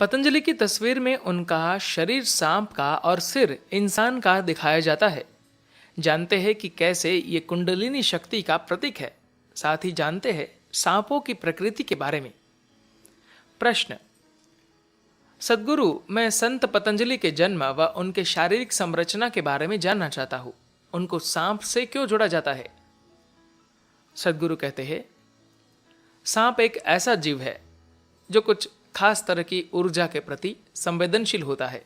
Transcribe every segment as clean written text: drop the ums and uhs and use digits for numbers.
पतंजलि की तस्वीर में उनका शरीर सांप का और सिर इंसान का दिखाया जाता है। जानते हैं कि कैसे ये कुंडलिनी शक्ति का प्रतीक है। साथ ही जानते हैं सांपों की प्रकृति के बारे में। प्रश्न। सद्गुरु, मैं संत पतंजलि के जन्म व उनके शारीरिक संरचना के बारे में जानना चाहता हूं। उनको सांप से क्यों जोड़ा जाता है? सद्गुरु कहते हैं, सांप एक ऐसा जीव है जो कुछ खास तरह की ऊर्जा के प्रति संवेदनशील होता है।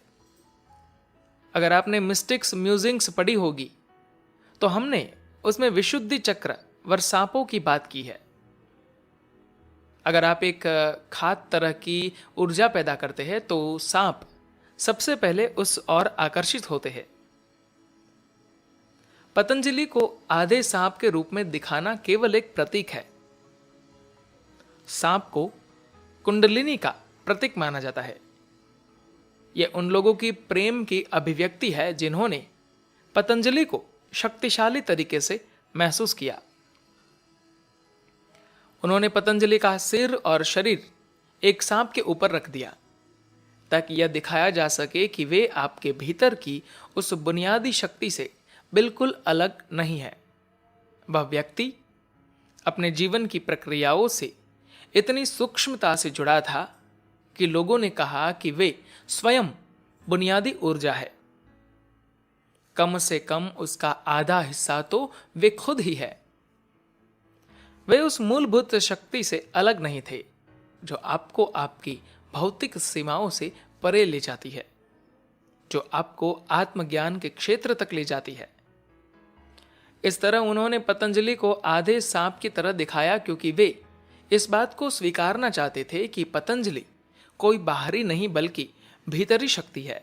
अगर आपने मिस्टिक्स म्यूजिंग्स पढ़ी होगी तो हमने उसमें विशुद्धि चक्र व सांपों की बात की है। अगर आप एक खास तरह की ऊर्जा पैदा करते हैं तो सांप सबसे पहले उस ओर आकर्षित होते हैं। पतंजलि को आधे सांप के रूप में दिखाना केवल एक प्रतीक है। सांप को कुंडलिनी का प्रतीक माना जाता है। यह उन लोगों की प्रेम की अभिव्यक्ति है जिन्होंने पतंजलि को शक्तिशाली तरीके से महसूस किया। उन्होंने पतंजलि का सिर और शरीर एक सांप के ऊपर रख दिया ताकि यह दिखाया जा सके कि वे आपके भीतर की उस बुनियादी शक्ति से बिल्कुल अलग नहीं है। वह व्यक्ति अपने जीवन की प्रक्रियाओं से इतनी सूक्ष्मता से जुड़ा था कि लोगों ने कहा कि वे स्वयं बुनियादी ऊर्जा है। कम से कम उसका आधा हिस्सा तो वे खुद ही है। वे उस मूलभूत शक्ति से अलग नहीं थे जो आपको आपकी भौतिक सीमाओं से परे ले जाती है, जो आपको आत्मज्ञान के क्षेत्र तक ले जाती है। इस तरह उन्होंने पतंजलि को आधे सांप की तरह दिखाया क्योंकि वे इस बात को स्वीकारना चाहते थे कि पतंजलि कोई बाहरी नहीं बल्कि भीतरी शक्ति है।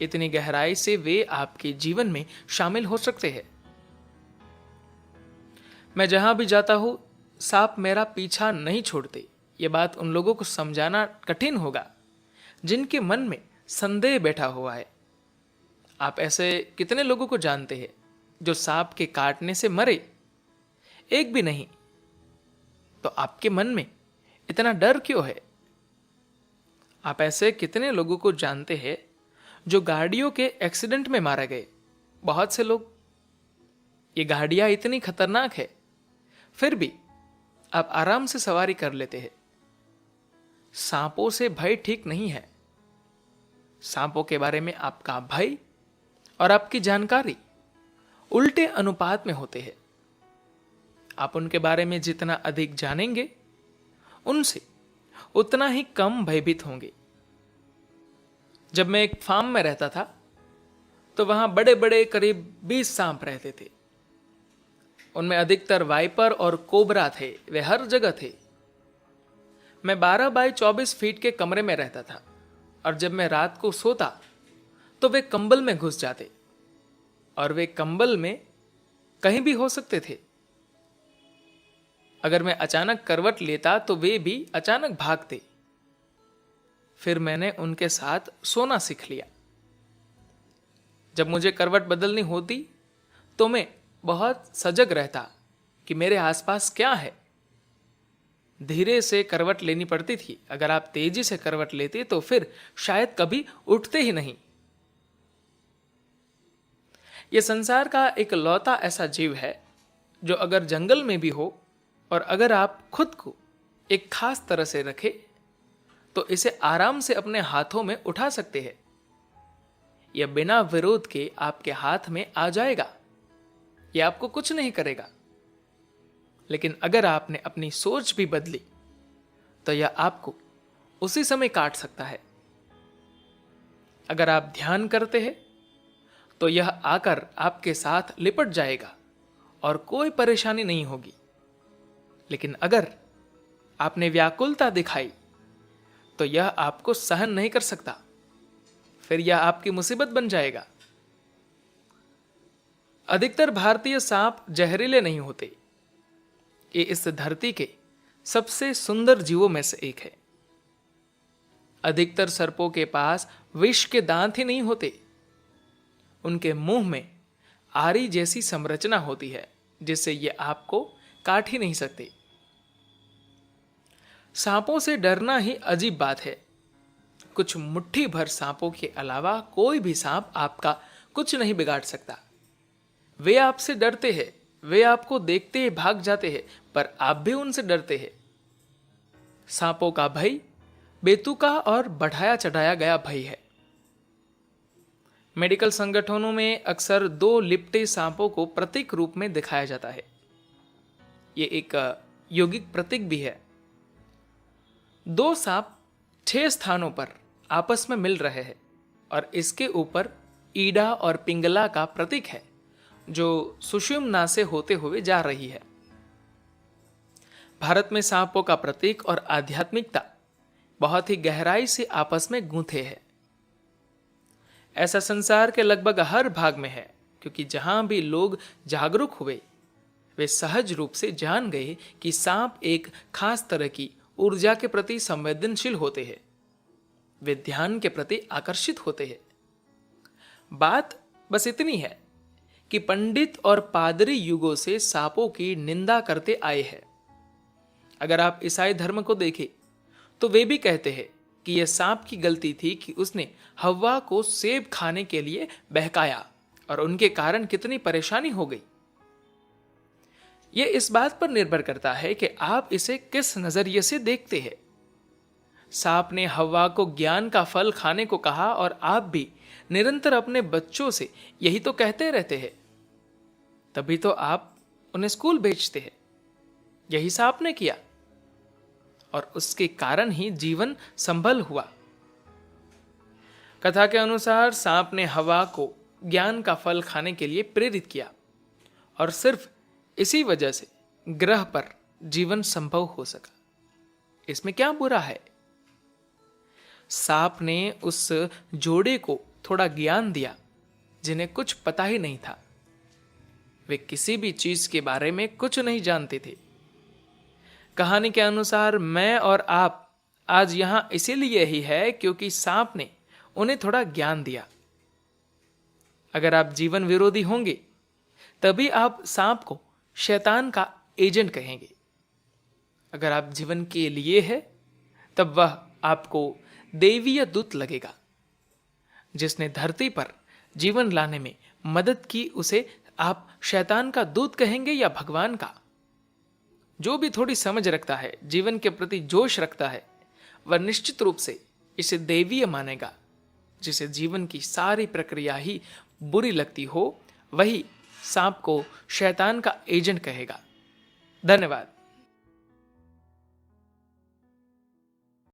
इतनी गहराई से वे आपके जीवन में शामिल हो सकते हैं। मैं जहां भी जाता हूं सांप मेरा पीछा नहीं छोड़ते। ये बात उन लोगों को समझाना कठिन होगा जिनके मन में संदेह बैठा हुआ है। आप ऐसे कितने लोगों को जानते हैं जो सांप के काटने से मरे? एक भी नहीं। तो आपके मन में इतना डर क्यों है? आप ऐसे कितने लोगों को जानते हैं जो गाड़ियों के एक्सीडेंट में मारे गए? बहुत से लोग। ये गाड़ियां इतनी खतरनाक है, फिर भी आप आराम से सवारी कर लेते हैं। सांपों से भय ठीक नहीं है। सांपों के बारे में आपका भय और आपकी जानकारी उल्टे अनुपात में होते हैं। आप उनके बारे में जितना अधिक जानेंगे उनसे उतना ही कम भयभीत होंगे। जब मैं एक फार्म में रहता था तो वहां बड़े बड़े करीब 20 सांप रहते थे। उनमें अधिकतर वाइपर और कोबरा थे। वे हर जगह थे। मैं 12 बाय 24 फीट के कमरे में रहता था और जब मैं रात को सोता तो वे कंबल में घुस जाते और वे कंबल में कहीं भी हो सकते थे। अगर मैं अचानक करवट लेता तो वे भी अचानक भागते। फिर मैंने उनके साथ सोना सीख लिया। जब मुझे करवट बदलनी होती तो मैं बहुत सजग रहता कि मेरे आसपास क्या है। धीरे से करवट लेनी पड़ती थी। अगर आप तेजी से करवट लेते तो फिर शायद कभी उठते ही नहीं। यह संसार का एक लौता ऐसा जीव है जो अगर जंगल में भी हो और अगर आप खुद को एक खास तरह से रखें तो इसे आराम से अपने हाथों में उठा सकते हैं। यह बिना विरोध के आपके हाथ में आ जाएगा। यह आपको कुछ नहीं करेगा। लेकिन अगर आपने अपनी सोच भी बदली तो यह आपको उसी समय काट सकता है। अगर आप ध्यान करते हैं तो यह आकर आपके साथ लिपट जाएगा और कोई परेशानी नहीं होगी। लेकिन अगर आपने व्याकुलता दिखाई तो यह आपको सहन नहीं कर सकता। फिर यह आपकी मुसीबत बन जाएगा। अधिकतर भारतीय सांप जहरीले नहीं होते। ये इस धरती के सबसे सुंदर जीवों में से एक है। अधिकतर सर्पों के पास विष के दांत ही नहीं होते। उनके मुंह में आरी जैसी संरचना होती है जिससे ये आपको काट ही नहीं सकते। सांपों से डरना ही अजीब बात है। कुछ मुट्ठी भर सांपों के अलावा कोई भी सांप आपका कुछ नहीं बिगाड़ सकता। वे आपसे डरते हैं, वे आपको देखते ही भाग जाते हैं, पर आप भी उनसे डरते हैं। सांपों का भय बेतुका और बढ़ाया चढ़ाया गया भय है। मेडिकल संगठनों में अक्सर 2 लिपटे सांपों को प्रतीक रूप में दिखाया जाता है। ये एक यौगिक प्रतीक भी है। 2 सांप 6 स्थानों पर आपस में मिल रहे हैं और इसके ऊपर ईडा और पिंगला का प्रतीक है जो सुषुम्ना से होते हुए जा रही है। भारत में सांपों का प्रतीक और आध्यात्मिकता बहुत ही गहराई से आपस में गूंथे हैं। ऐसा संसार के लगभग हर भाग में है, क्योंकि जहां भी लोग जागरूक हुए वे सहज रूप से जान गए कि सांप एक खास तरह की ऊर्जा के प्रति संवेदनशील होते हैं। वे ध्यान के प्रति आकर्षित होते हैं। बात बस इतनी है कि पंडित और पादरी युगों से सांपों की निंदा करते आए हैं। अगर आप ईसाई धर्म को देखें तो वे भी कहते हैं कि यह सांप की गलती थी कि उसने हव्वा को सेब खाने के लिए बहकाया और उनके कारण कितनी परेशानी हो गई। यह इस बात पर निर्भर करता है कि आप इसे किस नजरिए से देखते हैं। सांप ने हव्वा को ज्ञान का फल खाने को कहा और आप भी निरंतर अपने बच्चों से यही तो कहते रहते हैं। तभी तो आप उन्हें स्कूल भेजते हैं। यही सांप ने किया और उसके कारण ही जीवन संभल हुआ। कथा के अनुसार सांप ने हव्वा को ज्ञान का फल खाने के लिए प्रेरित किया और सिर्फ इसी वजह से ग्रह पर जीवन संभव हो सका। इसमें क्या बुरा है? सांप ने उस जोड़े को थोड़ा ज्ञान दिया जिन्हें कुछ पता ही नहीं था। वे किसी भी चीज के बारे में कुछ नहीं जानते थे। कहानी के अनुसार मैं और आप आज यहां इसीलिए ही है क्योंकि सांप ने उन्हें थोड़ा ज्ञान दिया। अगर आप जीवन विरोधी होंगे तभी आप सांप को शैतान का एजेंट कहेंगे। अगर आप जीवन के लिए है तब वह आपको देवीय दूत लगेगा। जिसने धरती पर जीवन लाने में मदद की उसे आप शैतान का दूत कहेंगे या भगवान का? जो भी थोड़ी समझ रखता है, जीवन के प्रति जोश रखता है, वह निश्चित रूप से इसे देवीय मानेगा। जिसे जीवन की सारी प्रक्रिया ही बुरी लगती हो वही सांप को शैतान का एजेंट कहेगा। धन्यवाद।